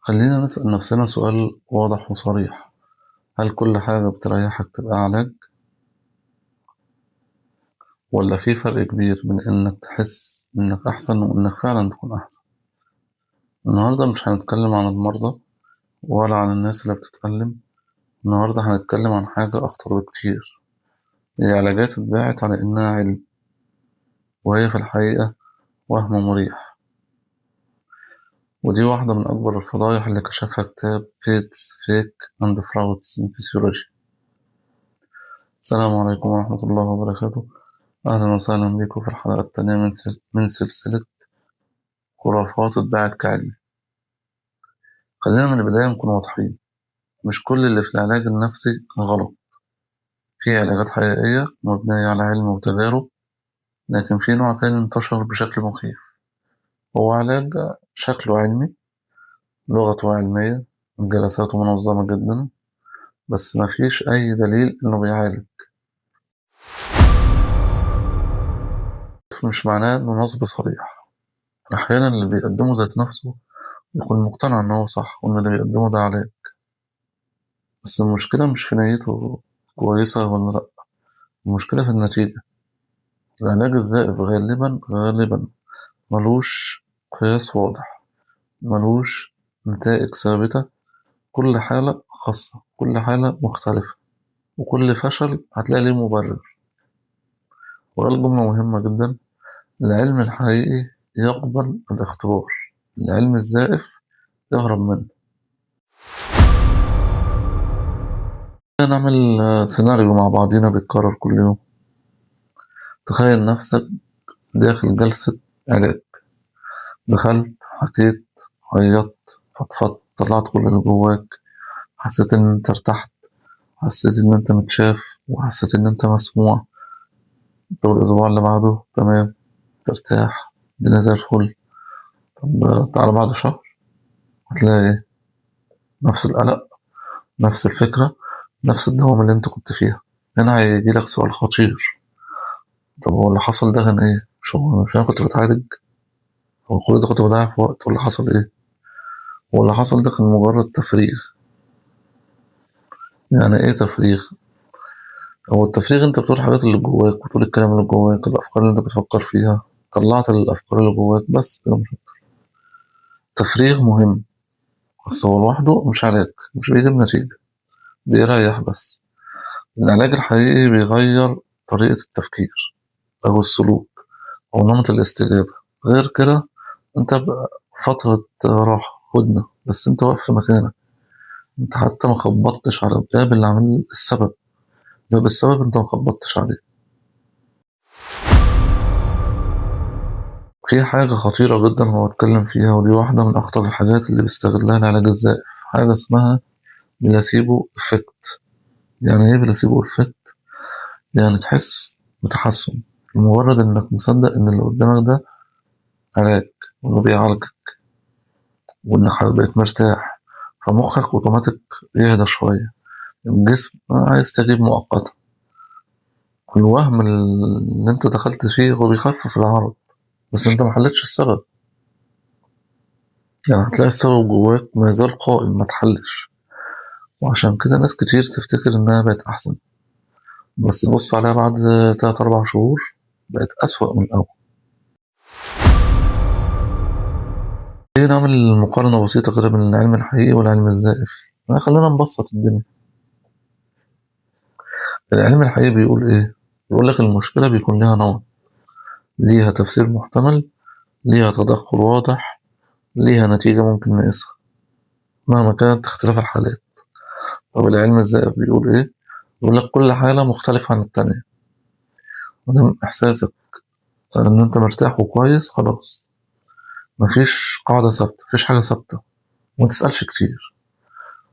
خلينا نسأل نفسنا سؤال واضح وصريح. هل كل حاجة بتريحك تبقى علاج؟ ولا في فرق كبير بين إنك تحس إنك أحسن وإنك فعلا تكون أحسن؟ النهاردة مش هنتكلم عن المرضى ولا عن الناس اللي بتتكلم. النهاردة هنتكلم عن حاجة أخطر بكتير. هي علاجات اتباعت على إنها علم، وهي في الحقيقة وهم مريح. ودي واحدة من أكبر الفضايح اللي كشفها كتاب فيتس فيك أند فراودز in Physiology. السلام عليكم ورحمة الله وبركاته. أهلا وسهلا بكم في الحلقة الثانية من سلسلة خرافات ادعت كعلم. خلينا من البداية نكون واضحين، مش كل اللي في العلاج النفسي غلط. في علاجات حقيقية مبنية على علم وتجارب، لكن في نوع تاني انتشر بشكل مخيف. هو علاج شكله علمي، لغته علمية، جلساته منظمة جدا، بس مفيش أي دليل إنه بيعالج. مش معناه إنه نصب صريح. أحيانا اللي بيقدمه ذات نفسه يكون مقتنع إن هو صح وإن اللي بيقدمه ده علاج، بس المشكلة مش في نيته كويسة ولا لأ. المشكلة في النتيجة. العلاج الزائف غالبا ملوش قياس واضح، ملوش نتائج ثابتة. كل حالة خاصة، كل حالة مختلفة، وكل فشل هتلاقي ليه مبرر. وقال جملة مهمة جدا: العلم الحقيقي يقبل الاختبار، العلم الزائف يهرب منه. نعمل سيناريو مع بعضينا بيتكرر كل يوم. تخيل نفسك داخل جلسة علاج. دخلت، حكيت، عيطت، فضفضت، طلعت كل اللي جواك. حسيت إن أنت ارتحت، حسيت إن أنت متشاف، وحسيت إن أنت مسموع. طب الأسبوع اللي بعده تمام، ترتاح، الدنيا زي الفل. طب تعالى بعد شهر، هتلاقي إيه؟ نفس القلق، نفس الفكرة، نفس الدوام اللي أنت كنت فيها. هنا هيجيلك سؤال خطير: طب هو اللي حصل ده كان إيه؟ مش أنا كنت بتعالج؟ هو كل ده كنت بضيع في وقت ولا حصل إيه؟ هو اللي حصل ده كان مجرد تفريغ. يعني إيه تفريغ؟ هو التفريغ انت بتقول الحاجات اللي جواك، بتقول الكلام اللي جواك، الافكار اللي انت بتفكر فيها. طلعت الافكار اللي جواك بس كده، مش أكتر. تفريغ مهم، بس هو لوحده مش علاج، مش بيجيب نتيجة، بيريح بس. العلاج الحقيقي بيغير طريقة التفكير أو السلوك أو نمط الاستجابة. غير كده انت بقى فترة راحة هدنة، بس انت واقف في مكانك. انت حتى ما خبطتش على الباب اللي عامل السبب. باب السبب انت ما خبطتش عليه. في حاجة خطيرة جدا هو اتكلم فيها، ودي واحدة من أخطر الحاجات اللي بيستغلها العلاج الزائف. حاجة اسمها بلاسيبو إفكت. يعني إيه بلاسيبو إفكت؟ يعني تحس بتحسن لمجرد إنك مصدق إن اللي قدامك ده علاج، وإنه بيعالجك، وإنك بقيت مرتاح. فمخك أوتوماتيك يهدى شوية. الجسم هيستجيب مؤقتا. الوهم اللي أنت دخلت فيه هو بيخفف العرض، بس أنت محلتش السبب. يعني هتلاقي السبب جواك ما يزال قائم، ما تحلش. وعشان كده ناس كتير تفتكر إنها بقت أحسن، بس بص عليها بعد 3 4 شهور بقت أسوأ من الأول. ليه نعمل مقارنة بسيطة كده بين العلم الحقيقي والعلم الزائف؟ خلينا نبسط الدنيا. العلم الحقيقي بيقول إيه؟ بيقول لك المشكلة بيكون لها نوع، ليها تفسير محتمل، ليها تدخل واضح، ليها نتيجة ممكن نقيسها مهما كانت اختلاف الحالات. طب العلم الزائف بيقول إيه؟ بيقول لك كل حالة مختلفة عن التانية، ودام إحساسك إن أنت مرتاح وكويس خلاص. مفيش قاعدة ثابتة، مفيش حاجة ثابتة، ومتسألش كتير.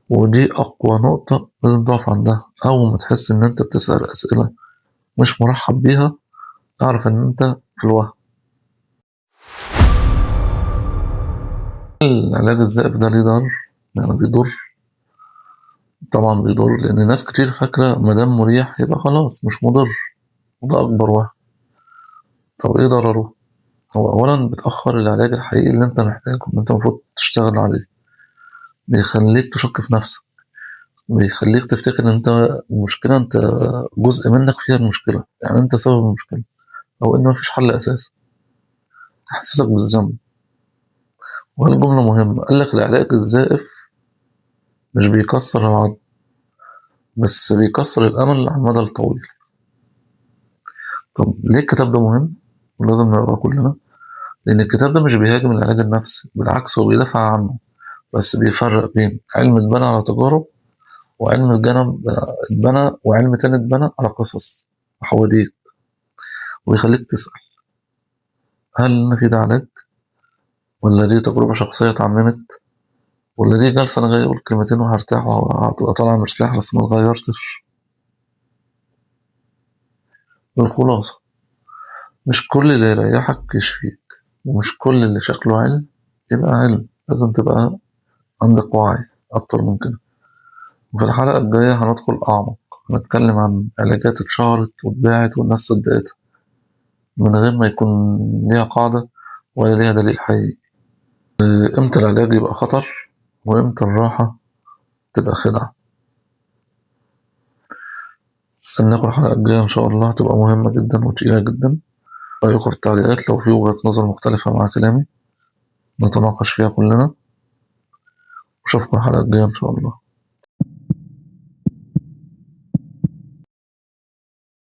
ودي أقوى نقطة لازم تقف عندها. أول ما تحس إن أنت بتسأل أسئلة مش مرحب بيها، تعرف إن أنت في الوهم. العلاج الزائف ده ليه ضرر؟ يعني بيضر. طبعا بيضر، لأن ناس كتير فاكرة مادام مريح يبقى خلاص مش مضر، وده أكبر وهم. طب إيه ضرره؟ هو أولا بتأخر العلاج الحقيقي اللي أنت محتاجه، اللي أنت المفروض تشتغل عليه. بيخليك تشك في نفسك، بيخليك تفتكر ان انت المشكلة، انت جزء منك فيها المشكلة، يعني انت سبب المشكلة، او ان مفيش حل اساسي، تحسسك بالذنب. وهي جملة مهمة، قال لك العلاج الزائف مش بيكسر العظم، بس بيكسر الأمل على المدى الطويل. طب ليه الكتاب ده مهم ولازم نقراه كلنا؟ لأن الكتاب ده مش بيهاجم العلاج النفسي، بالعكس هو بيدافع عنه، بس بيفرق بين علم اتبنى على تجارب وعلم اتبنى وعلم تاني اتبنى على قصص وحواديت، ويخليك تسأل هل في ده علاج، ولا دي تجربة شخصية اتعممت، ولا دي جلسة أنا جاي أقول كلمتين وهرتاح وهتبقى طالع مرتاح بس ما اتغيرتش. الخلاصة، مش كل اللي يريحك يشفيك، ومش كل اللي شكله علم يبقى علم، لازم تبقى عندك وعي أكتر من كده. وفي الحلقة الجاية هندخل أعمق، هنتكلم عن علاجات اتشهرت واتباعت والناس صدقتها من غير ما يكون ليها قاعدة ولا ليها دليل حقيقي. إمتى العلاج يبقى خطر، وإمتى الراحة تبقى خدعة. استناكوا الحلقة الجاية إن شاء الله، هتبقى مهمة جدا وتقيلة جدا. رأيكم في التعليقات لو في وجهة نظر مختلفة مع كلامي نتناقش فيها كلنا، وأشوفكم الحلقة الجاية إن شاء الله.